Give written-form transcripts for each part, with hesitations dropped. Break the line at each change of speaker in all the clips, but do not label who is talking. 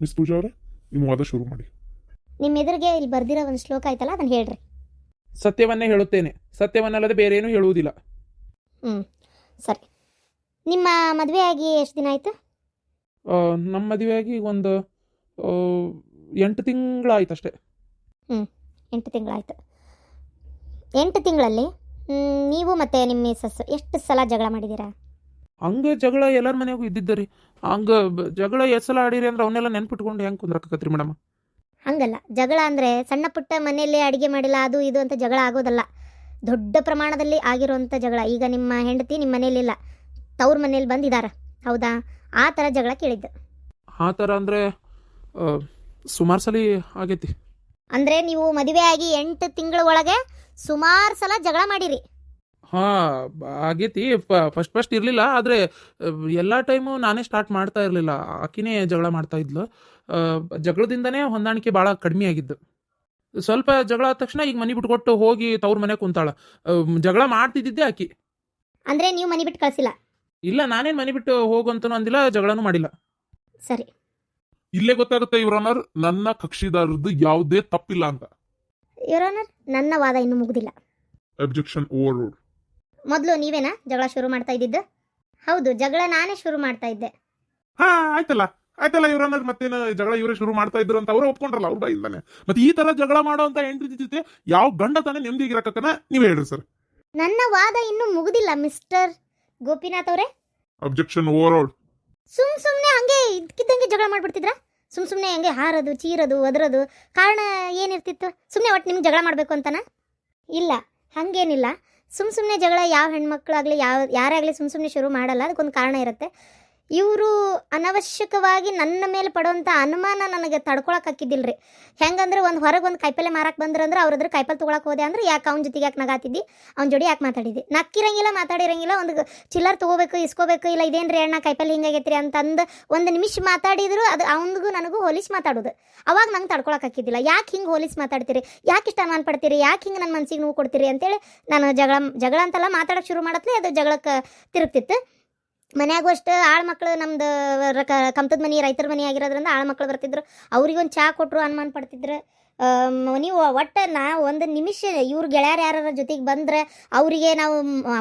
Miss ಪೂಜಾ ಅವರೇ ನಿಮ್ಮ ವಾದ ಶುರು ಮಾಡಿ.
ನಿಮ್ಮ ಎದುರಿಗೆ ಇಲ್ಲಿ ಬರ್ದಿರೋ ಒಂದು ಶ್ಲೋಕ ಆಯ್ತಲ್ಲ ಅದನ್ನು ಹೇಳ್ರಿ.
ಸತ್ಯವನ್ನೇ ಹೇಳುತ್ತೇನೆ, ಸತ್ಯವನ್ನಲ್ಲದೆ ಬೇರೆ ಏನೂ ಹೇಳುವುದಿಲ್ಲ.
ಸರಿ. ನಿಮ್ಮ ಮದುವೆ ಆಗಿ ಎಷ್ಟು ದಿನ ಆಯಿತು?
ನಮ್ಮ ಮದುವೆಯಾಗಿ ಒಂದು 8 ತಿಂಗಳಾಯ್ತಷ್ಟೇ.
8 ತಿಂಗಳಾಯ್ತು. 8 ತಿಂಗಳಲ್ಲಿ ನೀವು ಮತ್ತು ನಿಮ್ಮ ಮಿಸಸ್ ಎಷ್ಟು ಸಲ ಜಗಳ ಮಾಡಿದ್ದೀರಾ?
ಹಂಗೆ ಜಗಳ ಎಲ್ಲರ ಮನೆಯಾಗೂ ಇದ್ದಿದ್ದ ರೀ. ಹಂಗೆ ಜಗಳ ಎಷ್ಟು ಸಲ ಆಡಿರಿ ಅಂದ್ರೆ ಅವನ್ನೆಲ್ಲ ನೆನ್ಪಿಟ್ಕೊಂಡು ಹೆಂಗೆ ಕುಂದ್ರಕತ್ರಿ ಮೇಡಮ್?
ಹಂಗಲ್ಲ, ಜಗಳ ಅಂದರೆ ಸಣ್ಣ ಪುಟ್ಟ ಮನೆಯಲ್ಲೇ ಅಡುಗೆ ಮಾಡಿಲ್ಲ ಅದು ಇದು ಅಂತ ಜಗಳ ಆಗೋದಲ್ಲ, ದೊಡ್ಡ ಪ್ರಮಾಣದಲ್ಲಿ ಆಗಿರುವಂಥ ಜಗಳ. ಈಗ ನಿಮ್ಮ ಹೆಂಡತಿ ನಿಮ್ಮ ಮನೇಲಿಲ್ಲ, ತವ್ರ ಮನೇಲಿ ಬಂದಿದ್ದಾರೆ, ಹೌದಾ? ಆ ಥರ ಜಗಳ ಕೇಳಿದ್ದು.
ಆ ಥರ ಅಂದರೆ ಸುಮಾರು ಸಲ ಆಗೈತಿ.
ಅಂದರೆ ನೀವು ಮದುವೆ ಆಗಿ 8 ತಿಂಗಳ ಒಳಗೆ ಸುಮಾರು ಸಲ ಜಗಳ ಮಾಡಿರಿ.
ಹಾಂ ಆಗೈತಿ. ಫಸ್ಟ್ ಇರಲಿಲ್ಲ, ಆದರೆ ಎಲ್ಲ ಟೈಮು ನಾನೇ ಸ್ಟಾರ್ಟ್ ಮಾಡ್ತಾ ಇರಲಿಲ್ಲ, ಆಕಿನೇ ಜಗಳ ಮಾಡ್ತಾ ಇದ್ಲು. ಜಗಳದಿಂದನೇ ಹೊಂದಾಣಿಕೆ ಭಾಳ ಕಡಿಮೆ ಆಗಿದ್ದು. ಸ್ವಲ್ಪ ಜಗಳ ಆದ ತಕ್ಷಣ ಈಗ ಮನೆ ಬಿಟ್ಕೊಟ್ಟು ಹೋಗಿ ತವ್ರ ಮನೆ ಕುಂತಾಳ. ಜಗಳ ಮಾಡ್ತಿದ್ದಿದ್ದೆ ಆಕಿ.
ಅಂದರೆ ನೀವು ಮನೆ ಬಿಟ್ಟು ಕಳಿಸಿಲ್ಲ?
ಇಲ್ಲ, ನಾನೇನು ಮನೆ ಬಿಟ್ಟು ಹೋಗಂತನೂ ಅಂದಿಲ್ಲ, ಜಗಳನೂ ಮಾಡಿಲ್ಲ.
ಸರಿ.
ಇಲ್ಲೇ ಗೊತ್ತಾಗುತ್ತೆ ಯುವರ್ ಆನರ್, ನನ್ನ ಕಕ್ಷಿದಾರದ್ದು ಯಾವುದೇ ತಪ್ಪಿಲ್ಲ ಅಂತ.
ಯುವರ್ ಆನರ್, ನನ್ನ ವಾದ ಇನ್ನೂ ಮುಗುದಿಲ್ಲ.
Objection over ruled.
ಮೊದಲು ನೀವೇನಾ ಜಗಳ ಶುರು ಮಾಡ್ತಾ ಇದ್ದಿದ್ದು? ಹೌದು, ಜಗಳ ನಾನೇ ಶುರು ಮಾಡ್ತಾ ಇದ್ದೆ.
ಹಾ ಆಯ್ತಲ್ಲ ಯುವರ್ ಆನರ್, ಮತ್ತೇನು ಜಗಳ ಇವರೇ ಶುರು ಮಾಡ್ತಾ ಇದ್ರು ಅಂತ ಅವರೇ ಒಪ್ಕೊಂಡ್ರಲ್ಲ ಅವ್ರ ಬಾಯಿಂದಾನೆ. ಮತ್ತೆ ಈ ತರ ಜಗಳ ಮಾಡೋ ಅಂತ ಹೆಂಡತಿ ಜೊತೆ ಯಾವ ಗಂಡ ತಾನೇ ನೆಮ್ಮದಿಗಿರಕನ ನೀವ್ ಹೇಳ್ರಿ ಸರ್.
ನನ್ನ ವಾದ ಇನ್ನೂ ಮುಗುದಿಲ್ಲ ಮಿಸ್ಟರ್ ಗೋಪಿನಾಥ್ ಅವರೇ.
Objection over ruled.
ಸುಮ್ಮನೆ ಹಂಗೆ ಇದ್ಕಿದ್ದಂಗೆ ಜಗಳ ಮಾಡ್ಬಿಡ್ತಿದ್ರ? ಸುಮ್ಮನೆ ಹಂಗೆ ಹಾರೋದು, ಚೀರೋದು, ಒದರೋದು, ಕಾರಣ ಏನಿರ್ತಿತ್ತು? ಸುಮ್ಮನೆ ಒಟ್ಟು ನಿಮ್ಗೆ ಜಗಳ ಮಾಡಬೇಕು ಅಂತನಾ? ಇಲ್ಲ, ಹಾಗೇನಿಲ್ಲ. ಸುಮ್ಮನೆ ಜಗಳ ಯಾವ ಹೆಣ್ಮಕ್ಳಾಗಲಿ ಯಾರೇ ಆಗಲಿ ಸುಮ್ಮನೆ ಶುರು ಮಾಡಲ್ಲ, ಅದಕ್ಕೊಂದು ಕಾರಣ ಇರುತ್ತೆ. ಇವರು ಅನವಶ್ಯಕವಾಗಿ ನನ್ನ ಮೇಲೆ ಪಡೋವಂಥ ಅನುಮಾನ ನನಗೆ ತಡ್ಕೊಳಕ್ಕಾಕಿದ್ದಿಲ್ಲ ರೀ. ಹೆಂಗಂದ್ರೆ ಹೊರಗೆ ಒಂದು ಕಾಯಿಪಲ್ಲೆ ಮಾರಕ್ಕೆ ಬಂದ್ರಂದ್ರೆ ಅವ್ರ ಹತ್ರ ಕಾಯಿಪಲ್ಲೆ ತೊಗೊಳಕ್ಕೆ ಹೋದೆ ಅಂದ್ರೆ ಯಾಕೆ ಅವ್ನ ಜೊತೆಗೆ ಯಾಕೆ ನಗಾತಿದ್ದಿ, ಅವ್ನ ಜೋಡಿ ಯಾಕೆ ಮಾತಾಡಿದ್ದಿ, ನಕ್ಕಿರಂಗಿಲ್ಲ, ಮಾತಾಡಿರಂಗಿಲ್ಲ. ಒಂದು ಚಿಲ್ಲರ್ ತೊಗೋಬೇಕು, ಇಸ್ಕೋಬೇಕು, ಇಲ್ಲ ಇದೇನು ರೀ ಅಣ್ಣ ಕಾಯಿಪಲ್ಲೆ ಹಿಂಗಾಗೈತ್ರಿ ಅಂತಂದು ಒಂದು ನಿಮಿಷ ಮಾತಾಡಿದ್ರು ಅದು ಅವನಿಗೂ ನನಗೂ ಹೋಲಿಸಿ ಮಾತಾಡೋದು. ಅವಾಗ ನಂಗೆ ತಡ್ಕೊಳಕ್ಕಾಕಿದ್ದಿಲ್ಲ. ಯಾಕೆ ಹಿಂಗೆ ಹೋಲಿಸಿ ಮಾತಾಡ್ತೀರಿ, ಯಾಕೆ ಇಷ್ಟ ಅನುಮಾನ ಪಡ್ತೀರಿ, ಯಾಕೆ ಹಿಂಗೆ ನನ್ನ ಮನಸ್ಸಿಗೆ ನೋವು ಕೊಡ್ತೀರಿ ಅಂತೇಳಿ ನಾನು ಜಗಳ ಅಂತೆಲ್ಲ ಮಾತಾಡೋಕ್ಕೆ ಶುರು ಮಾಡತ್ಲೇ ಅದು ಜಗಳಕ್ಕೆ ತಿರುಗ್ತಿತ್ತು. ಮನ್ಯಾಗೂ ಅಷ್ಟು ಆಳ್ಮಕ್ಳು, ನಮ್ದು ಕಮ್ತದ ಮನೆ, ರೈತರ ಮನೆ ಆಗಿರೋದ್ರಿಂದ ಆಳ್ಮಕ್ಳು ಬರ್ತಿದ್ರು, ಅವ್ರಿಗೊಂದು ಚಹಾ ಕೊಟ್ಟರು ಅನುಮಾನ ಪಡ್ತಿದ್ರು. ನೀವು ಒಟ್ಟು ಒಂದು ನಿಮಿಷ ಇವ್ರ ಗೆಳೆಯರು ಯಾರ ಜೊತೆಗೆ ಬಂದರೆ ಅವರಿಗೆ ನಾವು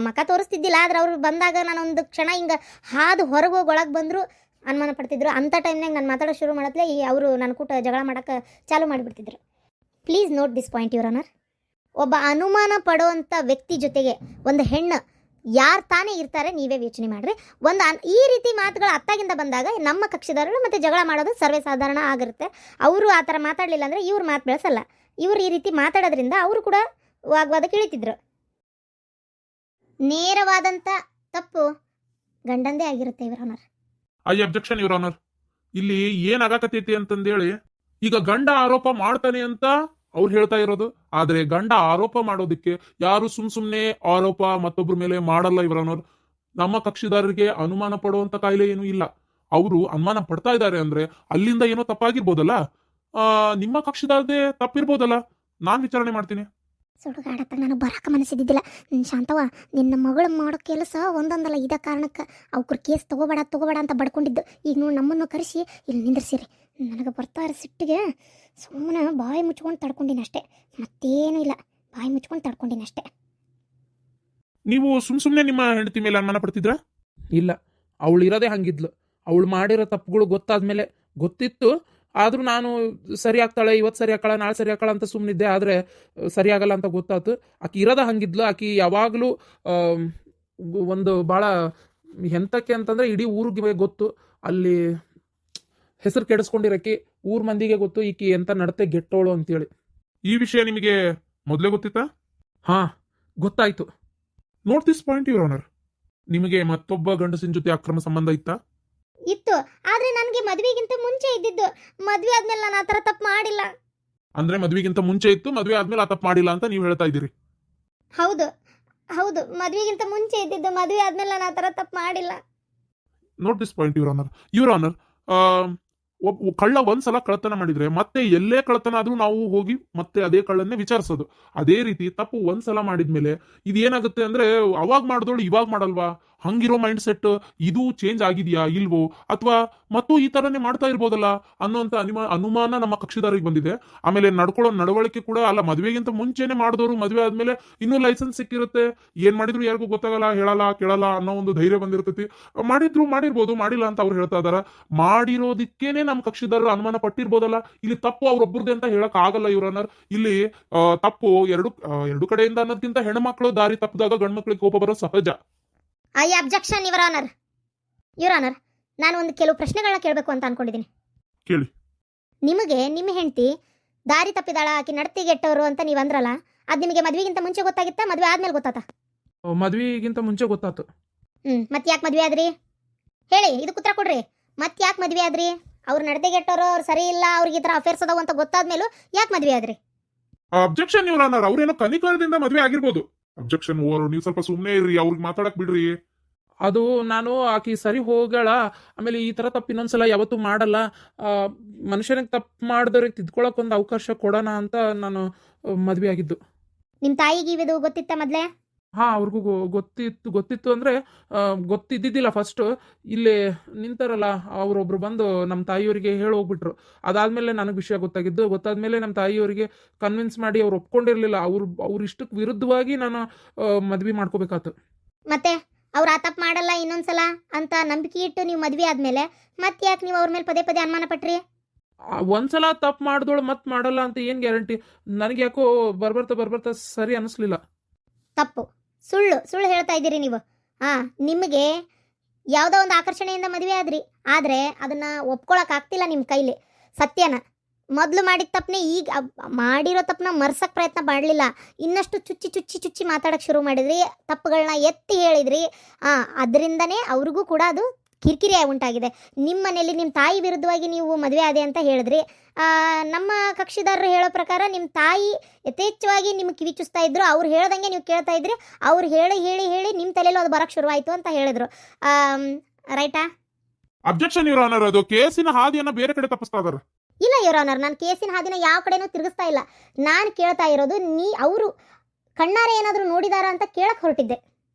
ಮಖ ತೋರಿಸ್ತಿದ್ದಿಲ್ಲ, ಆದ್ರೆ ಅವ್ರು ಬಂದಾಗ ನಾನೊಂದು ಕ್ಷಣ ಹಿಂಗೆ ಹಾದು ಹೊರಗೆ ಹೋಗಿ ಒಳಗೆ ಬಂದರು ಅನುಮಾನ ಪಡ್ತಿದ್ರು. ಅಂಥ ಟೈಮ್ನಾಗ ನಾನು ಮಾತಾಡೋ ಶುರು ಮಾಡತ್ಲೇ ಅವರು ನನ್ನ ಕೂಟ ಜಗಳ ಮಾಡೋಕ್ಕೆ ಚಾಲು ಮಾಡಿಬಿಡ್ತಿದ್ರು. Please note this point your honour. ಒಬ್ಬ ಅನುಮಾನ ಪಡೋವಂಥ ವ್ಯಕ್ತಿ ಜೊತೆಗೆ ಒಂದು ಹೆಣ್ಣು ಯಾರು ತಾನೇ ಇರ್ತಾರೆ, ನೀವೇ ಯೋಚನೆ ಮಾಡಿರಿ. ಈ ರೀತಿ ಮಾತುಗಳು ಅತ್ತಾಗಿಂದ ಬಂದಾಗ ನಮ್ಮ ಕಕ್ಷಿದಾರರು ಮತ್ತು ಜಗಳ ಮಾಡೋದು ಸರ್ವೇ ಸಾಧಾರಣ ಆಗಿರುತ್ತೆ. ಅವರು ಆ ಥರ ಮಾತಾಡಲಿಲ್ಲ ಅಂದರೆ ಇವ್ರು ಮಾತು ಬೆಳೆಸಲ್ಲ. ಇವ್ರು ಈ ರೀತಿ ಮಾತಾಡೋದ್ರಿಂದ ಅವರು ಕೂಡ ವಾಗ್ವಾದಕ್ಕೆ ಇಳಿತಿದ್ರು. ನೇರವಾದಂಥ ತಪ್ಪು ಗಂಡಂದೇ ಆಗಿರುತ್ತೆ your honour.
I objection your honour. ಇಲ್ಲಿ ಏನಾಗಕತ್ತೈತಿ ಅಂತಂದೇಳಿ ಈಗ ಗಂಡ ಆರೋಪ ಮಾಡ್ತಾನೆ ಅಂತ ಅವ್ರು ಹೇಳ್ತಾ ಇರೋದು, ಆದ್ರೆ ಗಂಡ ಆರೋಪ ಮಾಡೋದಕ್ಕೆ ಯಾರು ಸುಮ್ನೆ ಆರೋಪ ಮತ್ತೊಬ್ರ ಮೇಲೆ ಮಾಡಲ್ಲ ಯುವರ್ ಆನರ್. ನಮ್ಮ ಕಕ್ಷಿದಾರರಿಗೆ ಅನುಮಾನ ಪಡುವಂತ ಕಾಯಿಲೆ ಏನೂ ಇಲ್ಲ. ಅವರು ಅನುಮಾನ ಪಡ್ತಾ ಇದ್ದಾರೆ ಅಂದ್ರೆ ಅಲ್ಲಿಂದ ಏನೋ ತಪ್ಪಾಗಿರ್ಬೋದಲ್ಲ, ನಿಮ್ಮ ಕಕ್ಷಿದಾರದೇ ತಪ್ಪಿರ್ಬೋದಲ್ಲ, ನಾನ್ ವಿಚಾರಣೆ ಮಾಡ್ತೀನಿ.
ಸುಡುಗಾಡತ್ತ ನನಗೆ ಬರಕ್ಕೆ ಮನಸ್ಸಿದ್ದಿಲ್ಲ. ಶಾಂತವ, ನಿನ್ನ ಮಗಳು ಮಾಡೋ ಕೆಲಸ ಒಂದೊಂದಲ್ಲ ಇದ ಕಾರಣಕ್ಕೆ ಅವ್ರ ಕೇಸ್ ತಗೋಬೇಡ ಅಂತ ಬಡ್ಕೊಂಡಿದ್ದು. ಈಗ ನೋಡಿ ನಮ್ಮನ್ನು ಕರೆಸಿ ಇಲ್ಲಿ ನಿಂದಿರ್ಸಿರಿ. ನನಗೆ ಬರ್ತಾ ಇರೋ ಸಿಟ್ಟಿಗೆ ಸುಮ್ಮನೆ ಬಾಯಿ ಮುಚ್ಕೊಂಡು ತಡ್ಕೊಂಡಿನಿ ಅಷ್ಟೇ, ಮತ್ತೇನೂ ಇಲ್ಲ. ಬಾಯಿ ಮುಚ್ಕೊಂಡು ತಡ್ಕೊಂಡಿನಿ ಅಷ್ಟೇ.
ನೀವು ಸುಮ್ನೆ ನಿಮ್ಮ ಹೆಂಡತಿ ಮೇಲೆ ಅನುಮಾನ ಪಡ್ತಿದ್ರ?
ಇಲ್ಲ, ಅವಳು ಇರೋದೇ ಹಂಗಿದ್ಲು. ಅವಳು ಮಾಡಿರೋ ತಪ್ಪುಗಳು ಗೊತ್ತಾದ್ಮೇಲೆ ಗೊತ್ತಿತ್ತು, ಆದರೂ ನಾನು ಸರಿ ಆಗ್ತಾಳೆ, ಇವತ್ತು ಸರಿ ಆಗ್ತಾಳೆ, ನಾಳೆ ಸರಿ ಆಗ್ತಾಳೆ ಅಂತ ಸುಮ್ಮನಿದ್ದೆ. ಆದರೆ ಸರಿ ಆಗಲ್ಲ ಅಂತ ಗೊತ್ತಾಯ್ತು. ಆಕಿ ಇರೋದ ಹಂಗಿದ್ಲು. ಆಕಿ ಯಾವಾಗಲೂ ಒಂದು ಭಾಳ ಎಂತಕ್ಕೆ ಅಂತಂದರೆ ಇಡೀ ಊರಿಗೆ ಗೊತ್ತು, ಅಲ್ಲಿ ಹೆಸರು ಕೆಡಿಸ್ಕೊಂಡಿರಕ್ಕೆ ಊರ್ ಮಂದಿಗೆ ಗೊತ್ತು ಈಕಿ ಎಂತ ನಡತೆ ಗೆಟ್ಟೋಳು ಅಂತೇಳಿ.
ಈ ವಿಷಯ ನಿಮಗೆ ಮೊದಲೇ ಗೊತ್ತಿತ್ತಾ?
ಹಾ, ಗೊತ್ತಾಯ್ತು.
Note this point your honour. ನಿಮಗೆ ಮತ್ತೊಬ್ಬ ಗಂಡಸಿನ ಜೊತೆ ಅಕ್ರಮ ಸಂಬಂಧ ಇತ್ತಾ?
ಇತ್ತು, ಆದ್ರೆ ನನಗೆ ಮದುವೆಗಿಂತ ಮುಂಚೆ ಇದ್ದಿದ್ದು. ಮದುವೆ ಆದ್ಮೇಲೆ ನಾನು ಆ ಥರ ತಪ್ಪು ಮಾಡಿಲ್ಲ.
ಅಂದ್ರೆ ಮದುವೆಗಿಂತ ಮುಂಚೆ ಇತ್ತು, ಮದುವೆ ಆದ್ಮೇಲೆ ಆ ತಪ್ಪು ಮಾಡಿಲ್ಲ ಅಂತ ನೀವು ಹೇಳ್ತಾ ಇದ್ದೀರಿ?
ಹೌದು, ಮದುವೆಗಿಂತ ಮುಂಚೆ ಇದ್ದಿದ್ದು, ಮದುವೆ ಆದ್ಮೇಲೆ ನಾನು ಆ ಥರ ತಪ್ಪು ಮಾಡಿಲ್ಲ.
Note this point your honour. ಕಳ್ಳ ಒಂದ್ಸಲ ಕಳ್ಳತನ ಮಾಡಿದ್ರೆ ಮತ್ತೆ ಎಲ್ಲೇ ಕಳ್ಳತನ ಆದ್ರೂ ನಾವು ಹೋಗಿ ಮತ್ತೆ ಅದೇ ಕಳ್ಳನ್ನೇ ವಿಚಾರಿಸೋದು. ಅದೇ ರೀತಿ ತಪ್ಪು ಒಂದ್ಸಲ ಮಾಡಿದ್ಮೇಲೆ ಇದೇನಾಗುತ್ತೆ ಅಂದ್ರೆ ಅವಾಗ ಮಾಡಿದವಳು ಇವಾಗ ಮಾಡಲ್ವಾ, ಹಂಗಿರೋ ಮೈಂಡ್ ಸೆಟ್ ಇದು ಚೇಂಜ್ ಆಗಿದೆಯಾ ಇಲ್ವೋ, ಅಥವಾ ಮತ್ತು ಈ ತರನೇ ಮಾಡ್ತಾ ಇರ್ಬೋದಲ್ಲ ಅನ್ನೋಂಥ ಅನುಮಾನ ನಮ್ಮ ಕಕ್ಷಿದಾರಿಗೆ ಬಂದಿದೆ. ಆಮೇಲೆ ನಡ್ಕೊಳ್ಳೋ ನಡವಳಿಕೆ ಕೂಡ ಅಲ್ಲ, ಮದುವೆಗಿಂತ ಮುಂಚೆನೆ ಮಾಡಿದವರು ಮದುವೆ ಆದ್ಮೇಲೆ ಇನ್ನೂ ಲೈಸೆನ್ಸ್ ಸಿಕ್ಕಿರುತ್ತೆ, ಏನ್ ಮಾಡಿದ್ರು ಯಾರಿಗೂ ಗೊತ್ತಾಗಲ್ಲ, ಹೇಳಲ್ಲ ಕೇಳಲ್ಲ ಅನ್ನೋ ಒಂದು ಧೈರ್ಯ ಬಂದಿರ್ತೈತಿ. ಮಾಡಿರ್ಬೋದು, ಮಾಡಿಲ್ಲ ಅಂತ ಅವ್ರು ಹೇಳ್ತಾ ಇದಾರ. ಮಾಡಿರೋದಕ್ಕೇನೆ ನಮ್ಮ ಕಕ್ಷಿದಾರರು ಅನುಮಾನ ಪಟ್ಟಿರ್ಬೋದಲ್ಲ. ಇಲ್ಲಿ ತಪ್ಪು ಅವ್ರೊಬ್ಬರದೇ ಅಂತ ಹೇಳಕ್ ಆಗಲ್ಲ ಯುವರ್. ಇಲ್ಲಿ ತಪ್ಪು ಎರಡು ಕಡೆಯಿಂದ ಅನ್ನೋದಕ್ಕಿಂತ ಹೆಣ್ಮಕ್ಳು ದಾರಿ ತಪ್ಪಿದಾಗ ಗಂಡ್ಮಕ್ಳಿಗೆ ಕೋಪ ಬರೋ ಸಹಜ.
I objection your honour. ನಾನು ಒಂದು ಕೆಲವು ಪ್ರಶ್ನೆಗಳನ್ನ ಕೇಳಬೇಕು ಅಂತ ಅನ್ಕೊಂಡಿದ್ದೀನಿ.
ಕೇಳಿ.
ನಿಮಗೆ ನಿಮ್ಮ ಹೆಂಡತಿ ದಾರಿ ತಪ್ಪಿದಾಳ, ಆಕಿ ನಡತೆಗೆಟ್ಟವರು ಅಂತ ನೀವು ಅಂದ್ರಲ್ಲ, ಅದು ನಿಮಗೆ ಮದ್ವೆಗಿಂತ ಮುಂಚೆ ಗೊತ್ತಾಗಿತ್ತಾ, ಮದ್ವೆ ಆದ್ಮೇಲೆ ಗೊತ್ತಾತ?
ಮದ್ವಿಗಿಂತ ಮುಂಚೆ ಗೊತ್ತಾತು.
ಮತ್ತೆ ಯಾಕೆ ಮದ್ವೆ ಆದ್ರಿ ಹೇಳಿ, ಇದು ಉತ್ತರ ಕೊಡ್ರಿ. ಮತ್ತೆ ಯಾಕೆ ಮದ್ವೆ ಆದ್ರಿ? ಅವ್ರು ನಡತೆಗೆಟ್ಟವರು, ಅವ್ರು ಸರಿ ಇಲ್ಲ, ಅವ್ರಿಗೆ ಈ ಥರ ಅಫೇರ್ಸ್ ಅದಾವ ಅಂತ ಗೊತ್ತಾದ್ಮೇಲೂ ಯಾಕೆ ಮದ್ವೆ ಆದ್ರಿ?
Objection your honour. ಅವ್ರೇನೋ ಕನಿಕರದಿಂದ ಮದ್ವೆ ಆಗಿರ್ಬೋದು. Objection over. ನೀವು ಸ್ವಲ್ಪ ಸುಮ್ಮನೆ ಇರ್ರಿ, ಅವ್ರಿಗೆ ಮಾತಾಡಕ್ ಬಿಡ್ರಿ.
ಅದು ನಾನು ಆಕಿ ಸರಿ ಹೋಗಳ, ಆಮೇಲೆ ಈ ಥರ ತಪ್ಪು ಇನ್ನೊಂದ್ಸಲ ಯಾವತ್ತೂ ಮಾಡಲ್ಲ, ಮನುಷ್ಯನಿಗೆ ತಪ್ಪು ಮಾಡಿದವ್ರಿಗೆ ತಿದ್ಕೊಳಕ್ ಒಂದು ಅವಕಾಶ ಕೊಡೋಣ ಅಂತ ನಾನು ಮದ್ವೆ ಆಗಿದ್ದು.
ನಿಮ್ಮ ತಾಯಿಗೆ ಇದು ಗೊತ್ತಿತ್ತ ಮೊದಲೇ?
ಹಾಂ, ಅವ್ರಿಗೂ ಗೊತ್ತಿತ್ತು ಅಂದರೆ ಗೊತ್ತಿದ್ದಿದ್ದಿಲ್ಲ. ಫಸ್ಟು ಇಲ್ಲಿ ನಿಂತಾರಲ್ಲ ಅವರೊಬ್ರು ಬಂದು ನಮ್ಮ ತಾಯಿಯವರಿಗೆ ಹೇಳಿ ಹೋಗ್ಬಿಟ್ರು. ಅದಾದಮೇಲೆ ನನಗೆ ವಿಷಯ ಗೊತ್ತಾದ್ಮೇಲೆ ನಮ್ಮ ತಾಯಿಯವರಿಗೆ ಕನ್ವಿನ್ಸ್ ಮಾಡಿ ಅವ್ರು ಒಪ್ಕೊಂಡಿರಲಿಲ್ಲ. ಅವ್ರ ಇಷ್ಟಕ್ಕೆ ವಿರುದ್ಧವಾಗಿ ನಾನು ಮದ್ವೆ ಮಾಡ್ಕೋಬೇಕಾಯ್ತು.
ಮತ್ತೆ ಅವ್ರು ಆ ತಪ್ಪು ಮಾಡಲ್ಲ ಇನ್ನೊಂದ್ಸಲ ಅಂತ ನಂಬಿಕೆ ಇಟ್ಟು ನೀವು ಮದ್ವೆ ಆದ್ಮೇಲೆ ಮತ್ತೆ ಯಾಕೆ ನೀವು ಅವ್ರ ಮೇಲೆ ಪದೇ ಪದೇ ಅನುಮಾನ ಪಟ್ರಿ?
ಒಂದ್ಸಲ ತಪ್ಪು ಮಾಡಿದೋಳು ಮತ್ತೆ ಮಾಡಲ್ಲ ಅಂತ ಏನು ಗ್ಯಾರಂಟಿ? ನನಗೆ ಯಾಕೋ ಬರ್ಬರ್ತಾ ಸರಿ ಅನ್ನಿಸ್ಲಿಲ್ಲ.
ತಪ್ಪು, ಸುಳ್ಳು ಹೇಳ್ತಾ ಇದ್ದೀರಿ ನೀವು. ನಿಮಗೆ ಯಾವುದೋ ಒಂದು ಆಕರ್ಷಣೆಯಿಂದ ಮದುವೆ ಆದ್ರಿ, ಆದರೆ ಅದನ್ನು ಒಪ್ಕೊಳಕ್ ಆಗ್ತಿಲ್ಲ ನಿಮ್ಮ ಕೈಲಿ. ಸತ್ಯನ ಮೊದಲು ಮಾಡಿದ ತಪ್ಪನೆ ಈಗ ಮಾಡಿರೋ ತಪ್ಪನ್ನ ಮರ್ಸಕ್ಕೆ ಪ್ರಯತ್ನ ಮಾಡಲಿಲ್ಲ, ಇನ್ನಷ್ಟು ಚುಚ್ಚಿ ಮಾತಾಡೋಕ್ಕೆ ಶುರು ಮಾಡಿದ್ರಿ, ತಪ್ಪುಗಳನ್ನ ಎತ್ತಿ ಹೇಳಿದ್ರಿ. ಅದರಿಂದನೇ ಅವ್ರಿಗೂ ಕೂಡ ಅದು ಕಿರಿಕಿರಿ ಉಂಟಾಗಿದೆ. ನಿಮ್ಮ ಮನೇಲಿ ನಿಮ್ಮ ತಾಯಿ ವಿರುದ್ಧವಾಗಿ ನೀವು ಮದುವೆ ಆದೆ ಅಂತ ಹೇಳಿದ್ರಿ. ನಮ್ಮ ಕಕ್ಷಿದಾರರು ಹೇಳೋ ಪ್ರಕಾರ ನಿಮ್ಮ ತಾಯಿ ಯಥೇಚ್ಛವಾಗಿ ನಿಮ್ಗೆ ಕಿವಿ ಚುಸ್ತಾ ಇದ್ರು, ಅವ್ರು ಹೇಳ್ದಂಗೆ ನೀವು ಕೇಳ್ತಾ ಇದ್ರಿ. ಅವ್ರು ಹೇಳಿ ನಿಮ್ಮ ತಲೆಯಲ್ಲೂ ಅದು ಬರೋಕ್ಕೆ ಶುರುವಾಯಿತು ಅಂತ ಹೇಳಿದ್ರು. ರೈಟಾ?
Objection your honour. ಅದು ಕೇಸಿನ ಹಾದಿಯನ್ನ ಬೇರೆ ಕಡೆ ತಪ್ಪಿಸ್ತಾ ಇದಾರೆ.
ಇಲ್ಲ ಯುವರ್ ಆನರ್, ನಾನು ಕೇಸಿನ ಹಾದಿನ ಯಾವ ಕಡೆನೂ ತಿರುಗಿಸ್ತಾ ಇಲ್ಲ. ನಾನು ಕೇಳ್ತಾ ಇರೋದು ಅವರು ಕಣ್ಣಾರೆ ಏನಾದರೂ ನೋಡಿದಾರಾ ಅಂತ ಕೇಳಕ್ಕೆ ಹೊರಟಿದ್ದೆ.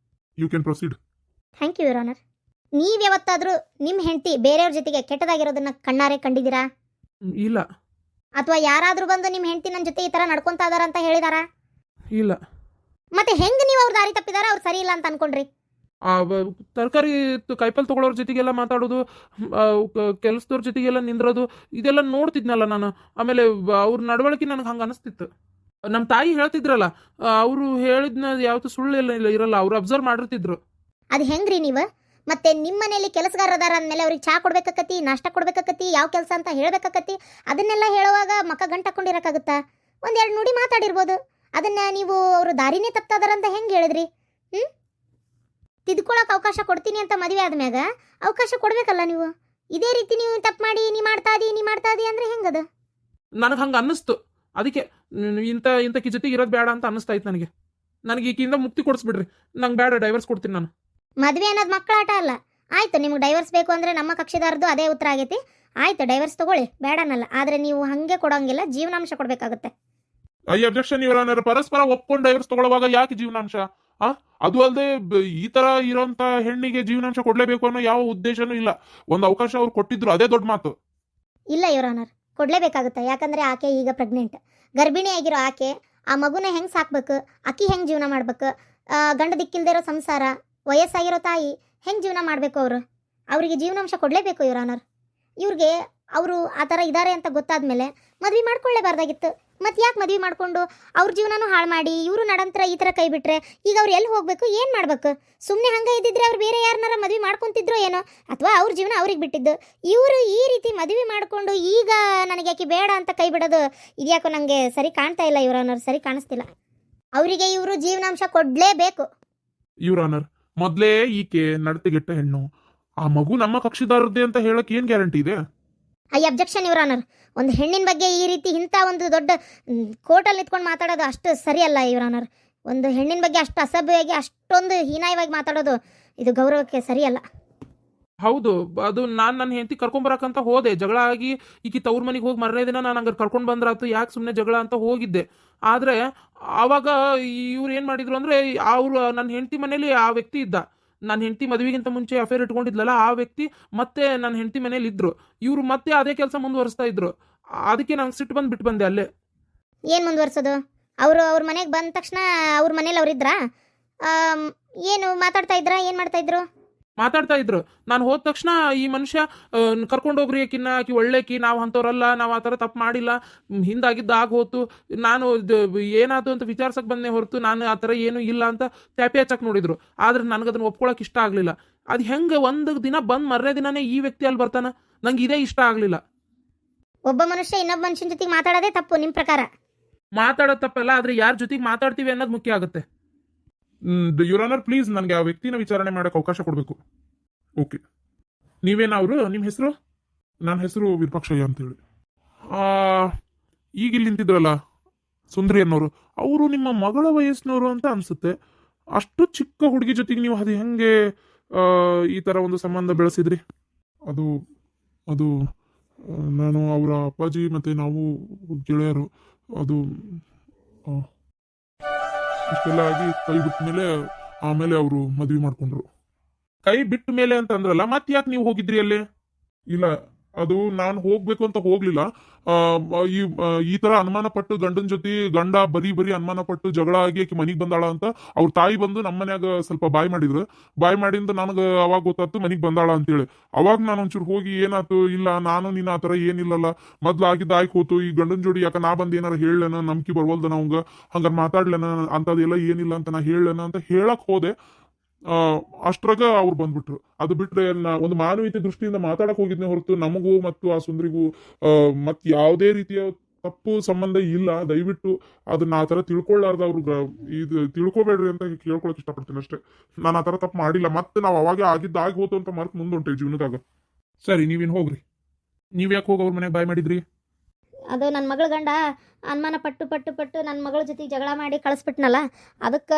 You can proceed.
Thank you your honour. ನೀವು ಯಾವತ್ತಾದರೂ ನಿಮ್ಮ ಹೆಂಡತಿ ಬೇರೆಯವ್ರ ಜೊತೆಗೆ ಕೆಟ್ಟದಾಗಿರೋದನ್ನ ಕಣ್ಣಾರೆ ಕಂಡಿದ್ದೀರಾ?
ಇಲ್ಲ.
ಅಥವಾ ಯಾರಾದರೂ ಬಂದು ನಿಮ್ಮ ಹೆಂಡತಿ ನನ್ನ ಜೊತೆ ಈ ಥರ ನಡ್ಕೊತಾ ಇದಾರ ಅಂತ ಹೇಳಿದಾರಾ?
ಇಲ್ಲ.
ಮತ್ತೆ ಹೆಂಗೆ ನೀವು ಅವ್ರ ದಾರಿ ತಪ್ಪಿದಾರ, ಅವ್ರು ಸರಿ ಇಲ್ಲ ಅಂತ ಅನ್ಕೊಂಡ್ರಿ?
ತರಕಾರಿ ಕಾಯಿಪಲ್ಲೆ ತಗೊಳ್ಳೋರ ಜೊತೆಗೆಲ್ಲ ಮಾತಾಡೋದು, ಕೆಲಸದವ್ರ ಜೊತೆಗೆಲ್ಲ ನಿಂದ್ರೋದು, ಇದೆಲ್ಲ ನೋಡ್ತಿದ್ನಲ್ಲ ನಾನು. ಆಮೇಲೆ ಅವ್ರ ನಡವಳಿಕೆ ನನಗೆ ಹಂಗೆ ಅನಿಸ್ತಿತ್ತು. ನಮ್ಮ ತಾಯಿ ಹೇಳ್ತಿದ್ರಲ್ಲ, ಅವರು ಹೇಳಿದ್ನ ಯಾವತ್ತೂ ಸುಳ್ಳು ಇರಲ್ಲ, ಅವ್ರು ಅಬ್ಸರ್ವ್ ಮಾಡಿರ್ತಿದ್ರು.
ಅದು ಹೆಂಗ್ರಿ ನೀವು? ಮತ್ತೆ ನಿಮ್ಮ ಮನೇಲಿ ಕೆಲಸಗಾರ ಅದಾರ ಅಂದಮೇಲೆ ಅವ್ರಿಗೆ ಚಾ ಕೊಡ್ಬೇಕಾಕತಿ, ನಾಷ್ಟ ಕೊಡ್ಬೇಕಾಕತಿ, ಯಾವ ಕೆಲಸ ಅಂತ ಹೇಳ್ಬೇಕಾಕತಿ. ಅದನ್ನೆಲ್ಲ ಹೇಳುವಾಗ ಮಕ್ಕ ಗಂಟು ಹಾಕೊಂಡಿರಕ್ಕಾಗುತ್ತಾ? ಒಂದೆರಡು ನುಡಿ ಮಾತಾಡಿರ್ಬೋದು. ಅದನ್ನ ನೀವು ಅವರು ದಾರಿನೇ ತಪ್ತಾದಾರ ಅಂತ ಹೆಂಗೆ ಹೇಳಿದ್ರಿ? ತಿದ್ಕೊಳಕ್ಕೆ ಅವಕಾಶ ಕೊಡ್ತೀನಿ ಅಂತ ಮದುವೆ ಆದ್ಮ್ಯಾಗ ಅವಕಾಶ ಕೊಡ್ಬೇಕಲ್ಲ ನೀವು. ಇದೇ ರೀತಿ ನೀವು ತಪ್ಪು ಮಾಡಿ ನೀ ಮಾಡ್ತಾ ಇದಿ ಅಂದ್ರೆ ಹೆಂಗದು?
ನನಗೆ ಹಂಗೆ ಅನ್ನಿಸ್ತು. ಅದಕ್ಕೆ ಇಂಥಕಿ ಜೊತೆಗೆ ಇರೋದು ಬೇಡ ಅಂತ ಅನ್ನಿಸ್ತಾ ಇತ್ತು ನನಗೆ ಈಕಿಂದ ಮುಕ್ತಿ ಕೊಡಿಸ್ಬಿಡ್ರಿ, ನಂಗೆ ಬೇಡ, ಡೈವರ್ಸ್ ಕೊಡ್ತೀನಿ ನಾನು.
ಮದುವೆ ಅನ್ನೋದು ಮಕ್ಕಳ ಆಟ ಅಲ್ಲ. ಆಯ್ತು, ನಿಮ್ಗೆ ಡೈವರ್ಸ್ ಬೇಕು ಅಂದರೆ ನಮ್ಮ ಕಕ್ಷಿದಾರದ್ದು ಅದೇ ಉತ್ತರ ಆಗೈತಿ. ಆಯ್ತು, ಡೈವರ್ಸ್ ತಗೊಳ್ಳಿ, ಬೇಡನಲ್ಲ. ಆದರೆ ನೀವು ಹಾಗೆ ಕೊಡೋಂಗಿಲ್ಲ, ಜೀವನಾಂಶ ಕೊಡಬೇಕಾಗುತ್ತೆ.
Objection your honour. ಪರಸ್ಪರ ಒಪ್ಕೊಂಡು ಡೈವರ್ಸ್ ತಗೊಳ್ಳುವಾಗ ಯಾಕೆ ಜೀವನಾಂಶ? ಅದು ಅಲ್ಲದೆ ಈ ತರ ಇರೋಂತ ಹೆಣ್ಣಿಗೆ ಜೀವನಾಂಶ ಕೊಡ್ಲೇಬೇಕು ಅನ್ನೋ ಯಾವ ಉದ್ದೇಶನೂ ಇಲ್ಲ. ಒಂದು ಅವಕಾಶ ಅವ್ರು ಕೊಟ್ಟಿದ್ರು, ಅದೇ ದೊಡ್ಡ ಮಾತು.
ಇಲ್ಲ ಯುವರ್ ಆನರ್, ಕೊಡಲೇಬೇಕಾಗುತ್ತೆ. ಯಾಕಂದರೆ ಆಕೆ ಈಗ ಪ್ರೆಗ್ನೆಂಟ್, ಗರ್ಭಿಣಿ ಆಗಿರೋ ಆಕೆ ಆ ಮಗುನ ಹೆಂಗೆ ಸಾಕ್ಬೇಕು, ಅಕ್ಕಿ ಹೆಂಗೆ ಜೀವನ ಮಾಡ್ಬೇಕು, ಗಂಡ ದಿಕ್ಕಿಲ್ದಿರೋ ಸಂಸಾರ, ವಯಸ್ಸಾಗಿರೋ ತಾಯಿ ಹೆಂಗೆ ಜೀವನ ಮಾಡಬೇಕು? ಅವರಿಗೆ ಜೀವನಾಂಶ ಕೊಡಲೇಬೇಕು ಯುವರ್ ಆನರ್. ಇವ್ರಿಗೆ ಅವರು ಆ ಥರ ಇದ್ದಾರೆ ಅಂತ ಗೊತ್ತಾದ್ಮೇಲೆ ಮದುವೆ ಮಾಡ್ಕೊಳ್ಳೇಬಾರ್ದಾಗಿತ್ತು. ಮತ್ತೆ ಯಾಕೆ ಮದುವೆ ಮಾಡಿಕೊಂಡು ಅವ್ರ ಜೀವನನೂ ಹಾಳು ಮಾಡಿ ಇವರು ನಡಂತರ ಈ ಥರ ಕೈ ಬಿಟ್ರೆ ಈಗ ಅವ್ರು ಎಲ್ಲಿ ಹೋಗ್ಬೇಕು, ಏನು ಮಾಡ್ಬೇಕು? ಸುಮ್ಮನೆ ಹಂಗೆ ಇದ್ದಿದ್ರೆ ಅವ್ರು ಬೇರೆ ಯಾರನ್ನಾರ ಮದುವೆ ಮಾಡ್ಕೊತಿದ್ರೋ ಏನೋ, ಅಥವಾ ಅವ್ರ ಜೀವನ ಅವ್ರಿಗೆ ಬಿಟ್ಟಿದ್ದು. ಇವರು ಈ ರೀತಿ ಮದುವೆ ಮಾಡಿಕೊಂಡು ಈಗ ನನಗೆ ಯಾಕೆ ಬೇಡ ಅಂತ ಕೈ ಬಿಡೋದು ಇದ್ಯಾಕೋ ನನಗೆ ಸರಿ ಕಾಣ್ತಾ ಇಲ್ಲ ಯುವರ್ ಆನರ್, ಸರಿ ಕಾಣಿಸ್ತಿಲ್ಲ. ಅವರಿಗೆ ಇವರು ಜೀವನಾಂಶ ಕೊಡಲೇಬೇಕು
ಯುವರ್ ಆನರ್. ಮೊದಲೇ ಈಕೆ ನಡತೆಗೆಟ್ಟ ಹೆಣ್ಣು, ಆ ಮಗು ನಮ್ಮ ಕಕ್ಷಿದಾರದ್ದೇ ಅಂತ ಹೇಳಕ್ ಏನ್ ಗ್ಯಾರಂಟಿ ಇದೆ?
I objection your honour. ಒಂದು ಹೆಣ್ಣಿನ ಬಗ್ಗೆ ಈ ರೀತಿ ಇಂಥ ಒಂದು ದೊಡ್ಡ ಕೋರ್ಟಲ್ಲಿ ನಿಂತ್ಕೊಂಡು ಮಾತಾಡೋದು ಅಷ್ಟು ಸರಿಯಲ್ಲ ಯುವರ್ ಆನರ್. ಒಂದು ಹೆಣ್ಣಿನ ಬಗ್ಗೆ ಅಷ್ಟು ಅಸಭ್ಯವಾಗಿ, ಅಷ್ಟೊಂದು ಹೀನಾಯವಾಗಿ ಮಾತಾಡೋದು ಇದು ಗೌರವಕ್ಕೆ ಸರಿಯಲ್ಲ.
ಹೌದು, ಅದು ನಾನು ನನ್ನ ಹೆಂಡತಿ ಕರ್ಕೊಂಬರಕ್ಕಂತ ಹೋದೆ. ಜಗಳ ಆಗಿ ಈಕಿ ತವ್ರ ಮನೆಗೆ ಹೋಗಿ ಮರನೇ ದಿನ ನಾನು ಹಂಗಾರೆ ಕರ್ಕೊಂಡು ಬಂದ್ರಾತು, ಯಾಕೆ ಸುಮ್ಮನೆ ಜಗಳ ಅಂತ ಹೋಗಿದ್ದೆ. ಆದರೆ ಆವಾಗ ಇವ್ರು ಏನು ಮಾಡಿದ್ರು ಅಂದರೆ, ಅವರು ನನ್ನ ಹೆಂಡತಿ ಮನೇಲಿ ಆ ವ್ಯಕ್ತಿ ಇದ್ದ. ನನ್ನ ಹೆಂಡತಿ ಮದುವೆಗಿಂತ ಮುಂಚೆ ಅಫೇರ್ ಇಟ್ಕೊಂಡಿದ್ಲಲ್ಲ ಆ ವ್ಯಕ್ತಿ ಮತ್ತೆ ನನ್ನ ಹೆಂಡತಿ ಮನೇಲಿ ಇದ್ರು. ಇವರು ಮತ್ತೆ ಅದೇ ಕೆಲಸ ಮುಂದುವರಿಸ್ತಾ ಇದ್ರು. ಅದಕ್ಕೆ ನಂಗೆ ಸಿಟ್ಟು ಬಂದು ಬಿಟ್ಟು ಬಂದೆ ಅಲ್ಲೇ.
ಏನು ಮುಂದುವರ್ಸೋದು? ಅವ್ರ ಮನೆಗೆ ಬಂದ ತಕ್ಷಣ ಅವ್ರ ಮನೇಲಿ ಅವ್ರಿದ್ರಾ? ಏನು ಮಾತಾಡ್ತಾ ಇದ್ರಾ? ಏನು ಮಾಡ್ತಾ ಇದ್ರು?
ಮಾತಾಡ್ತಾ ಇದ್ರು. ನಾನು ಹೋದ ತಕ್ಷಣ ಈ ಮನುಷ್ಯ ಕರ್ಕೊಂಡೋಗ್ರಿ ಆಕಿನ್ನ, ಆಕಿ ಒಳ್ಳೆಕಿ, ನಾವು ಅಂಥವ್ರಲ್ಲ, ನಾವು ಆ ಥರ ತಪ್ಪು ಮಾಡಿಲ್ಲ, ಹಿಂದಾಗಿದ್ದು ಆಗ ಹೋತು, ನಾನು ಏನಾಯ್ತು ಅಂತ ವಿಚಾರಿಸಕ್ಕೆ ಬಂದೆ ಹೊರತು ನಾನು ಆ ಥರ ಏನೂ ಇಲ್ಲ ಅಂತ ತ್ಯಾಪಿ ಹಚ್ಚಕ್ಕೆ ನೋಡಿದ್ರು. ಆದ್ರೆ ನನಗದನ್ನು ಒಪ್ಕೊಳಕ್ಕೆ ಇಷ್ಟ ಆಗಲಿಲ್ಲ. ಅದು ಹೆಂಗೆ ಒಂದು ದಿನ ಬಂದು ಮರನೇ ದಿನನೇ ಈ ವ್ಯಕ್ತಿ ಅಲ್ಲಿ ಬರ್ತಾನೆ, ನಂಗೆ ಇದೇ ಇಷ್ಟ ಆಗಲಿಲ್ಲ.
ಒಬ್ಬ ಮನುಷ್ಯ ಇನ್ನೊಬ್ಬ ಮನುಷ್ಯನ ಜೊತೆಗೆ ಮಾತಾಡೋದೇ ತಪ್ಪು ನಿಮ್ಮ ಪ್ರಕಾರ?
ಮಾತಾಡೋದು ತಪ್ಪಲ್ಲ, ಆದರೆ ಯಾರ ಜೊತೆಗೆ ಮಾತಾಡ್ತೀವಿ ಅನ್ನೋದು ಮುಖ್ಯ ಆಗುತ್ತೆ.
ಯುವರ್ ಆನರ್, ಪ್ಲೀಸ್ ನನಗೆ ಆ ವ್ಯಕ್ತಿನ ವಿಚಾರಣೆ ಮಾಡೋಕೆ ಅವಕಾಶ ಕೊಡಬೇಕು. ಓಕೆ, ನೀವೇನವರು? ನಿಮ್ಮ ಹೆಸರು? ನನ್ನ ಹೆಸರು ವಿರೂಪಾಕ್ಷಯ್ಯ ಅಂತೇಳಿ. ಈಗ ಇಲ್ಲಿ ನಿಂತಿದ್ರಲ್ಲ ಸುಂದರಿ ಅನ್ನೋರು, ಅವರು ನಿಮ್ಮ ಮಗಳ ವಯಸ್ಸಿನವರು ಅಂತ ಅನಿಸುತ್ತೆ. ಅಷ್ಟು ಚಿಕ್ಕ ಹುಡುಗಿ ಜೊತೆಗೆ ನೀವು ಅದು ಹೆಂಗೆ ಈ ಥರ ಒಂದು ಸಂಬಂಧ ಬೆಳೆಸಿದ್ರಿ? ಅದು ಅದು ನಾನು ಅವರ ಅಪ್ಪಾಜಿ ಮತ್ತು ನಾವು ಗೆಳೆಯರು. ಅದು ಇಷ್ಟೆಲ್ಲ ಆಗಿ ಕೈ ಬಿಟ್ಟ ಮೇಲೆ ಆಮೇಲೆ ಅವರು ಮದುವೆ ಮಾಡ್ಕೊಂಡ್ರು. ಕೈ ಬಿಟ್ಟ ಮೇಲೆ ಅಂತ ಅಂದ್ರಲ್ಲ, ಮತ್ತೆ ಯಾಕೆ ನೀವು ಹೋಗಿದ್ರಿ ಅಲ್ಲಿ? ಇಲ್ಲ, ಅದು ನಾನು ಹೋಗ್ಬೇಕು ಅಂತ ಹೋಗ್ಲಿಲ್ಲ. ಈ ತರ ಅನುಮಾನ ಪಟ್ಟು ಗಂಡನ ಜೊತೆ ಗಂಡ ಬರೀ ಅನುಮಾನ ಪಟ್ಟು ಜಗಳ ಆಗಿ ಆಕಿ ಮನಿಗ್ ಬಂದಾಳ ಅಂತ ಅವ್ರ ತಾಯಿ ಬಂದು ನಮ್ಮ ಮನ್ಯಾಗ ಸ್ವಲ್ಪ ಬಾಯ್ ಮಾಡಿದ್ರು. ಬಾಯ್ ಮಾಡಿಂದ ನನಗೆ ಅವಾಗ ಗೊತ್ತಾಯ್ತು ಮನಿಗ್ ಬಂದಾಳ ಅಂತೇಳಿ. ಅವಾಗ ನಾನು ಒಂಚೂರು ಹೋಗಿ ಏನಾಯ್ತು, ಇಲ್ಲ ನಾನು ನೀನು ಆ ಥರ ಏನಿಲ್ಲಲ್ಲ, ಮೊದ್ಲು ಆಗಿದ್ದ ಆಯ್ಕೆ ಹೋತು, ಈ ಗಂಡನ ಜೋಡಿ ಯಾಕೆ ನಾ ಬಂದು ಏನಾರ ಹೇಳಲೇನ, ನಂಬಿಕೆ ಬರ್ವಲ್ದ ನಾವಂಗ ಹಂಗಾರೆ ಮಾತಾಡ್ಲೇನ ಅಂತದೆಲ್ಲ ಏನಿಲ್ಲ ಅಂತ ನಾ ಹೇಳಲೇನ ಅಂತ ಹೇಳಕ್ ಹೋದೆ. ಅಷ್ಟ್ರಾಗ ಅವ್ರು ಬಂದ್ಬಿಟ್ರು. ಅದು ಬಿಟ್ರೆ ಒಂದು ಮಾನವೀಯತೆ ದೃಷ್ಟಿಯಿಂದ ಮಾತಾಡಕ್ ಹೋಗಿದ್ನೆ ಹೊರತು ನಮಗೂ ಮತ್ತು ಆ ಸುಂದರಿಗೂ ಮತ್ ಯಾವುದೇ ರೀತಿಯ ತಪ್ಪು ಸಂಬಂಧ ಇಲ್ಲ. ದಯವಿಟ್ಟು ಅದನ್ನ ಆ ಥರ ತಿಳ್ಕೊಳ್ಳಾರ್ದ ಅವ್ರು ಇದು ತಿಳ್ಕೊಬೇಡ್ರಿ ಅಂತ ಕೇಳ್ಕೊಳಕ್ ಇಷ್ಟಪಡ್ತೀನಿ ಅಷ್ಟೇ. ನಾನು ಆ ಥರ ತಪ್ಪು ಮಾಡಿಲ್ಲ. ಮತ್ತೆ ನಾವು ಅವಾಗ ಆಗಿದ್ದಾಗಿ ಹೋತು ಅಂತ ಮರ್ತು ಮುಂದುಂಟೆ ಜೀವನದಾಗ. ಸರಿ, ನೀವೇನು ಹೋಗ್ರಿ. ನೀವ್ ಯಾಕೆ ಹೋಗಿ ಅವ್ರ ಮನೆಗೆ ಬಾಯ್ ಮಾಡಿದ್ರಿ?
ಅದು ನನ್ನ ಮಗಳ ಗಂಡ ಅನುಮಾನ ಪಟ್ಟು ನನ್ನ ಮಗಳ ಜೊತೆಗೆ ಜಗಳ ಮಾಡಿ ಕಳಿಸ್ಬಿಟ್ನಲ್ಲ, ಅದಕ್ಕೆ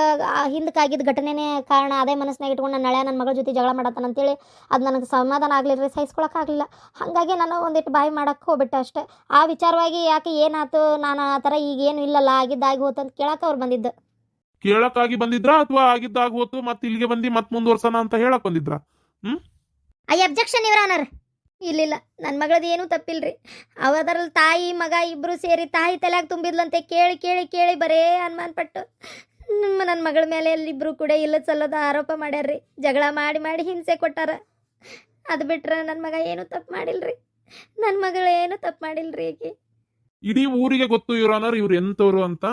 ಹಿಂದಕ್ಕಾಗಿದ್ದ ಘಟನೆನೇ ಕಾರಣ. ಅದೇ ಮನಸ್ಸಿನಾಗ ಇಟ್ಕೊಂಡು ನಾನು ನಾಳೆ ನನ್ನ ಮಗಳ ಜೊತೆ ಜಗಳ ಮಾಡತ್ತಾನ ಅಂತೇಳಿ ಅದು ನನಗೆ ಸಮಾಧಾನ ಆಗಲಿಲ್ಲ, ಸಹಿಸ್ಕೊಳಕ್ಕಾಗಲಿಲ್ಲ. ಹಾಗಾಗಿ ನಾನು ಒಂದಿಟ್ಟು ಬಾಯಿ ಮಾಡಕ್ಕೆ ಹೋಗ್ಬಿಟ್ಟೆ ಅಷ್ಟೇ. ಆ ವಿಚಾರವಾಗಿ ಯಾಕೆ ಏನಾಯ್ತು, ನಾನು ಆ ಥರ ಈಗೇನು ಇಲ್ಲಲ್ಲ, ಆಗಿದ್ದಾಗಿ ಹೋತು ಅಂತ ಕೇಳಕ್ಕೆ ಅವ್ರು ಬಂದಿದ್ದು.
ಕೇಳಕ್ಕಾಗಿ ಬಂದಿದ್ರಾ ಅಥವಾ ಆಗಿದ್ದಾಗ ಹೋತು ಮತ್ತೆ ಇಲ್ಲಿಗೆ ಬಂದು ಮತ್ತೆ ಮುಂದುವರ್ಸೋಣ ಅಂತ ಹೇಳಕ್ ಬಂದಿದ್ರಾ?
I objection your honour. ಇಲ್ಲ, ನನ್ನ ಮಗಳದ್ದು ಏನೂ ತಪ್ಪಿಲ್ರಿ. ಅವದರಲ್ಲಿ ತಾಯಿ ಮಗ ಇಬ್ಬರು ಸೇರಿ ತಾಯಿ ತಲೆಯಾಗ ತುಂಬಿದ್ಲಂತೆ. ಕೇಳಿ ಬರೇ ಅನುಮಾನ ಪಟ್ಟು ನನ್ನ ಮಗಳ ಮೇಲೆ ಇಬ್ಬರು ಕೂಡ ಇಲ್ಲದ ಸಲ್ಲದ ಆರೋಪ ಮಾಡ್ಯಾರ್ರಿ. ಜಗಳ ಮಾಡಿ ಹಿಂಸೆ ಕೊಟ್ಟಾರ. ಅದು ಬಿಟ್ರೆ ನನ್ನ ಮಗ ಏನೂ ತಪ್ಪು ಮಾಡಿಲ್ರಿ. ನನ್ನ ಮಗಳು ಏನೂ ತಪ್ಪು ಮಾಡಿಲ್ರಿ. ಈಕೆ
ಇಡೀ ಊರಿಗೆ ಗೊತ್ತು ಯುವರ್ ಆನರ್ ಇವ್ರು ಎಂತವ್ರು ಅಂತ,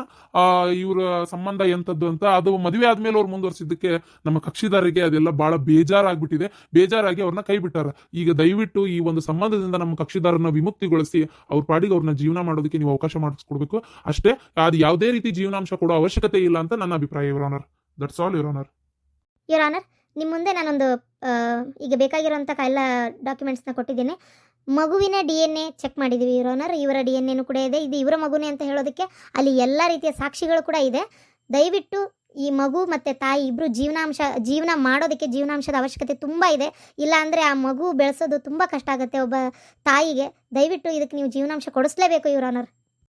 ಇವ್ರ ಸಂಬಂಧ ಎಂತದ್ದು ಅಂತ. ಅದು ಮದುವೆ ಆದ್ಮೇಲೆ ಅವ್ರು ಮುಂದುವರ್ಸಿದ್ದಕ್ಕೆ ನಮ್ಮ ಕಕ್ಷಿದಾರರಿಗೆ ಅದೆಲ್ಲ ಬಹಳ ಬೇಜಾರಾಗ್ಬಿಟ್ಟಿದೆ. ಬೇಜಾರಾಗಿ ಅವ್ರನ್ನ ಕೈ ಬಿಟ್ಟಾರ. ಈಗ ದಯವಿಟ್ಟು ಈ ಒಂದು ಸಂಬಂಧದಿಂದ ನಮ್ಮ ಕಕ್ಷಿದಾರನ ವಿಮುಕ್ತಿಗೊಳಿಸಿ ಅವ್ರ ಪಾಡಿಗೆ ಅವ್ರನ್ನ ಜೀವನ ಮಾಡೋದಕ್ಕೆ ನೀವು ಅವಕಾಶ ಮಾಡಿಸ್ಕೊಡ್ಬೇಕು ಅಷ್ಟೇ. ಅದು ಯಾವುದೇ ರೀತಿ ಜೀವನಾಂಶ ಕೊಡೋ ಅವಶ್ಯಕತೆ ಇಲ್ಲ ಅಂತ ನನ್ನ ಅಭಿಪ್ರಾಯ your honour. That's all your honour.
Your honour, ನಿಮ್ಮ ಮುಂದೆ ನಾನೊಂದು ಈಗ ಬೇಕಾಗಿರೋಂಥ ಎಲ್ಲ ಡಾಕ್ಯುಮೆಂಟ್ಸ್ನ ಕೊಟ್ಟಿದ್ದೇನೆ. ಮಗುವಿನ DNA ಚೆಕ್ ಮಾಡಿದ್ದೀವಿ ಯುವರ್ ಆನರ್. ಇವರ DNA ಕೂಡ ಇದೆ. ಇದು ಇವರ ಮಗುನೇ ಅಂತ ಹೇಳೋದಕ್ಕೆ ಅಲ್ಲಿ ಎಲ್ಲ ರೀತಿಯ ಸಾಕ್ಷಿಗಳು ಕೂಡ ಇದೆ. ದಯವಿಟ್ಟು ಈ ಮಗು ಮತ್ತು ತಾಯಿ ಇಬ್ಬರು ಜೀವನ ಮಾಡೋದಕ್ಕೆ ಜೀವನಾಂಶದ ಅವಶ್ಯಕತೆ ತುಂಬ ಇದೆ. ಇಲ್ಲ ಅಂದರೆ ಆ ಮಗು ಬೆಳೆಸೋದು ತುಂಬ ಕಷ್ಟ ಆಗುತ್ತೆ ಒಬ್ಬ ತಾಯಿಗೆ. ದಯವಿಟ್ಟು ಇದಕ್ಕೆ ನೀವು ಜೀವನಾಂಶ ಕೊಡಿಸ್ಲೇಬೇಕು your honour.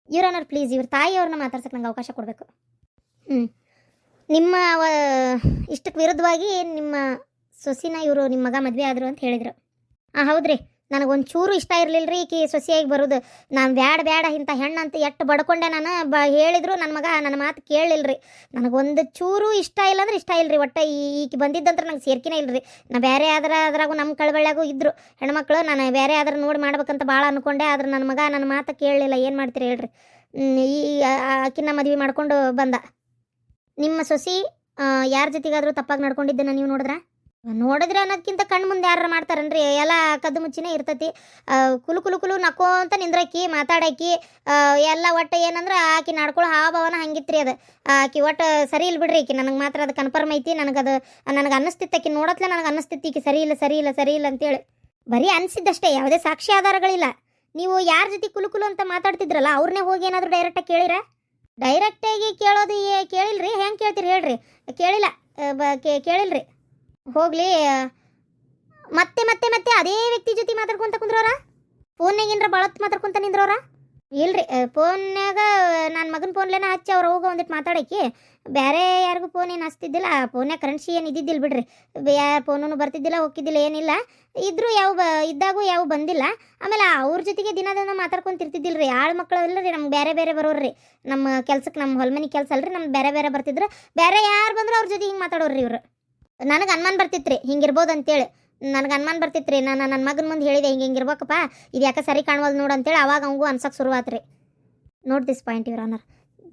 Your honour, please ಇವ್ರ ತಾಯಿಯವ್ರನ್ನ ಮಾತಾಡ್ಸಕ್ಕೆ ನಂಗೆ ಅವಕಾಶ ಕೊಡಬೇಕು. ನಿಮ್ಮ ಇಷ್ಟಕ್ಕೆ ವಿರುದ್ಧವಾಗಿ ನಿಮ್ಮ ಸೊಸಿನ ಇವರು ನಿಮ್ಮ ಮಗ ಮದುವೆ ಆದರು ಅಂತ ಹೇಳಿದರು. ಹೌದ್ರಿ, ನನಗೊಂದು ಚೂರು ಇಷ್ಟ ಇರಲಿಲ್ಲ ರೀ ಈಕಿ ಸೊಸೆಯಾಗಿ ಬರೋದು. ನಾನು ಬ್ಯಾಡ ಇಂಥ ಹೆಣ್ಣು ಅಂತ ಎಷ್ಟು ಬಡ್ಕೊಂಡೆ ನಾನು. ಹೇಳಿದ್ರು ನನ್ನ ಮಗ ನನ್ನ ಮಾತು ಕೇಳಲಿಲ್ಲ ರೀ. ನನಗೊಂದು ಚೂರು ಇಷ್ಟ ಇಲ್ಲ ಅಂದ್ರೆ ಇಷ್ಟ ಇಲ್ಲ ರೀ. ಒಟ್ಟು ಈಕಿ ಬಂದಿದ್ದಂದ್ರೆ ನಂಗೆ ಸೇರ್ಕಿನೇ ಇಲ್ಲ ರೀ. ನಾ ಬೇರೆ ಅದ್ರಾಗೂ ನಮ್ಮ ಕಳಬಳ್ಳಿಯಾಗೂ ಇದ್ದರು ಹೆಣ್ಮಕ್ಳು. ನಾನು ಬೇರೆ ಆದ್ರೆ ನೋಡಿ ಮಾಡ್ಬೇಕಂತ ಭಾಳ ಅಂದ್ಕೊಂಡೆ. ಆದ್ರೆ ನನ್ನ ಮಗ ನನ್ನ ಮಾತು ಕೇಳಲಿಲ್ಲ. ಏನು ಮಾಡ್ತೀರಿ ಹೇಳ್ರಿ. ಆಕಿನ ಮದುವೆ ಮಾಡ್ಕೊಂಡು ಬಂದ. ನಿಮ್ಮ ಸೊಸಿ ಯಾರ ಜೊತೆಗಾದರೂ ತಪ್ಪಾಗಿ ನಡ್ಕೊಂಡಿದ್ದನ್ನು ನೀವು ನೋಡಿದ್ರೆ ಅನ್ನೋದಕ್ಕಿಂತ ಕಣ್ಣು ಮುಂದೆ ಯಾರು ಮಾಡ್ತಾರನ್ರಿ. ಎಲ್ಲ ಕದ್ದು ಮುಚ್ಚಿನೇ ಇರ್ತೈತಿ. ಕುಲು ನಕ್ಕೋಂತ ನಿಂದ್ರಕಿ ಮಾತಾಡಕಿ ಎಲ್ಲ. ಒಟ್ಟು ಏನಂದ್ರೆ ಆಕಿ ನಡ್ಕೊಳ್ಳೋ ಹಾವನ ಹಂಗಿತ್ರಿ. ಅದು ಆಕಿ ಒಟ್ಟು ಸರಿ ಇಲ್ಲ ಬಿಡ್ರಿ. ಆಕಿ ನನಗೆ ಮಾತ್ರ ಅದು ಕನ್ಫರ್ಮ್ ಐತಿ. ನನಗೆ ಅನ್ನಿಸ್ತಿತ್ತು ಆಕಿ ನೋಡತ್ಲೆ ನನಗೆ ಅನ್ನಿಸ್ತಿತ್ತು ಈಕಿ ಸರಿ ಇಲ್ಲ ಅಂತೇಳಿ. ಬರೀ ಅನಿಸಿದ್ದಷ್ಟೇ, ಯಾವುದೇ ಸಾಕ್ಷಿ ಆಧಾರಗಳಿಲ್ಲ. ನೀವು ಯಾರ ಜೊತೆ ಕುಲು ಅಂತ ಮಾತಾಡ್ತಿದ್ರಲ್ಲ ಅವ್ರನ್ನೇ ಹೋಗಿ ಏನಾದರೂ ಡೈರೆಕ್ಟಾಗಿ ಕೇಳಿರ? ಡೈರೆಕ್ಟಾಗಿ ಕೇಳೋದು ಕೇಳಿಲ್ರಿ. ಹೆಂಗೆ ಕೇಳ್ತೀರಿ ಹೇಳ್ರಿ? ಕೇಳಿಲ್ಲ, ಕೇಳಿಲ್ರಿ. ಹೋಗ್ಲಿ, ಮತ್ತೆ ಅದೇ ವ್ಯಕ್ತಿ ಜೊತೆ ಮಾತಾಡ್ಕೊಂತ ಕುಂದ್ರೋರ? ಫೋನ್ನಾಗ ಏನರ ಭಾಳತ್ತು ಮಾತಾಡ್ಕೊಂತ ನಿಂದ್ರೋರ? ಇಲ್ರಿ ಫೋನ್ಯಾಗ ನನ್ನ ಮಗನ ಫೋನ್ಲೇನ ಹಚ್ಚಿ ಅವ್ರು ಹೋಗೋ ಒಂದಿಟ್ಟು ಮಾತಾಡಕ್ಕೆ ಬೇರೆ ಯಾರಿಗೂ ಫೋನ್ ಏನು ಹಚ್ತಿದ್ದಿಲ್ಲ. ಫೋನ್ಯಾಗ ಕರೆನ್ಸಿ ಏನು ಇದ್ದಿದ್ದಿಲ್ಲ ಬಿಡ್ರಿ. ಯಾರ ಫೋನು ಬರ್ತಿದ್ದಿಲ್ಲ ಹೋಗಿದ್ದಿಲ್ಲ ಏನಿಲ್ಲ. ಇದ್ರೂ ಇದ್ದಾಗೂ ಯಾವ ಬಂದಿಲ್ಲ. ಆಮೇಲೆ ಅವ್ರ ಜೊತೆಗೆ ದಿನ ಮಾತಾಡ್ಕೊಂತಿರ್ತಿದ್ದಿಲ್ಲ ರೀ. ಆಳು ಮಕ್ಕಳು ಇಲ್ಲ ರೀ, ನಮ್ಗೆ ಬೇರೆ ಬೇರೆ ಬರೋರು ನಮ್ಮ ಕೆಲ್ಸಕ್ಕೆ, ನಮ್ಮ ಹೊಲ್ಮನಿ ಕೆಲಸ ಅಲ್ರಿ, ನಮ್ಗೆ ಬೇರೆ ಬೇರೆ ಬರ್ತಿದ್ರು. ಬೇರೆ ಯಾರು ಬಂದ್ರು ಅವ್ರ ಜೊತೆ ಹಿಂಗೆ ಮಾತಾಡೋರು ಇವ್ರು. ನನಗೆ ಅನುಮಾನ ಬರ್ತಿತ್ತು ರೀ ಹಿಂಗಿರ್ಬೋದು ಅಂತೇಳಿ. ನನಗೆ ಅನುಮಾನ ಬರ್ತಿತ್ತು ರೀ. ನಾನು ನನ್ನ ಮಗನ ಮುಂದೆ ಹೇಳಿದೆ ಹಿಂಗಿರ್ಬೇಕಪ್ಪ, ಇದು ಯಾಕೆ ಸರಿ ಕಾಣವಲ್ದು ನೋಡು ಅಂತೇಳಿ. ಅವಾಗ ಅವಂಗೂ ಅನ್ಸಕ್ಕೆ ಶುರುವಾತು ರೀ. Note this point your honour.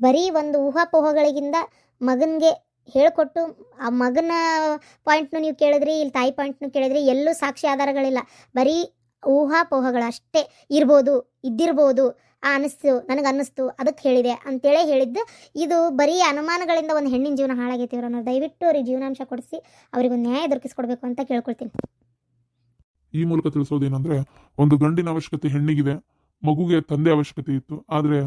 ಬರೀ ಒಂದು ಊಹಾಪೋಹಗಳಿಗಿಂದ ಮಗನಿಗೆ ಹೇಳಿಕೊಟ್ಟು ಆ ಮಗನ ಪಾಯಿಂಟ್ನು ನೀವು ಕೇಳಿದ್ರಿ, ಇಲ್ಲಿ ತಾಯಿ ಪಾಯಿಂಟ್ನು ಕೇಳಿದ್ರಿ, ಎಲ್ಲೂ ಸಾಕ್ಷಿ ಆಧಾರಗಳಿಲ್ಲ. ಬರೀ ಊಹಾಪೋಹಗಳು ಅಷ್ಟೇ. ಇರ್ಬೋದು, ಇದ್ದಿರ್ಬೋದು, ಅನ್ನಿಸ್ತು, ನನಗೆ ಅನ್ನಿಸ್ತು, ಅದಕ್ಕೆ ಹೇಳಿದೆ ಅಂತೇಳಿ ಹೇಳಿದ್ದು. ಇದು ಬರೀ ಅನುಮಾನಗಳಿಂದ ಒಂದು ಹೆಣ್ಣಿನ ಜೀವನ ಹಾಳಾಗೈತಿ ಇವ್ರ ಅನ್ನೋದು. ದಯವಿಟ್ಟು ಅವ್ರಿಗೆ ಜೀವನಾಂಶ ಕೊಡಿಸಿ ಅವರಿಗೊಂದು ನ್ಯಾಯ ದೊರಕಿಸ್ಕೊಡ್ಬೇಕು ಅಂತ ಕೇಳ್ಕೊಳ್ತೀನಿ.
ಈ ಮೂಲಕ ತಿಳಿಸೋದೇನೆಂದ್ರೆ, ಒಂದು ಗಂಡಿನ ಅವಶ್ಯಕತೆ ಹೆಣ್ಣಿಗಿದೆ, ಮಗುಗೆ ತಂದೆ ಅವಶ್ಯಕತೆ ಇತ್ತು. ಆದರೆ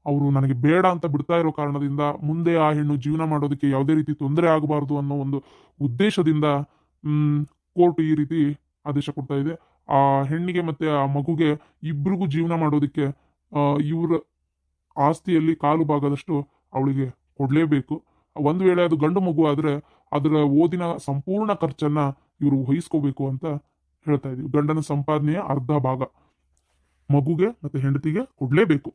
ಅವರು ನನಗೆ ಬೇಡ ಅಂತ ಬಿಡ್ತಾ ಇರೋ ಕಾರಣದಿಂದ ಮುಂದೆ ಆ ಹೆಣ್ಣು ಜೀವನ ಮಾಡೋದಕ್ಕೆ ಯಾವುದೇ ರೀತಿ ತೊಂದರೆ ಆಗಬಾರ್ದು ಅನ್ನೋ ಒಂದು ಉದ್ದೇಶದಿಂದ ಕೋರ್ಟ್ ಈ ರೀತಿ ಆದೇಶ ಕೊಡ್ತಾ ಇದೆ. ಆ ಹೆಣ್ಣಿಗೆ ಮತ್ತೆ ಆ ಮಗುಗೆ ಇಬ್ರಿಗೂ ಜೀವನ ಮಾಡೋದಕ್ಕೆ ಇವ್ರ ಆಸ್ತಿಯಲ್ಲಿ ಕಾಲು ಭಾಗದಷ್ಟು ಅವಳಿಗೆ ಕೊಡಲೇಬೇಕು. ಒಂದು ವೇಳೆ ಅದು ಗಂಡು ಮಗು ಆದರೆ ಅದರ ಓದಿನ ಸಂಪೂರ್ಣ ಖರ್ಚನ್ನ ಇವರು ವಹಿಸ್ಕೋಬೇಕು ಅಂತ ಹೇಳ್ತಾ ಇದೀವಿ. ಗಂಡನ ಸಂಪಾದನೆಯ ಅರ್ಧ ಭಾಗ ಮಗುಗೆ ಮತ್ತೆ ಹೆಂಡತಿಗೆ ಕೊಡಲೇಬೇಕು.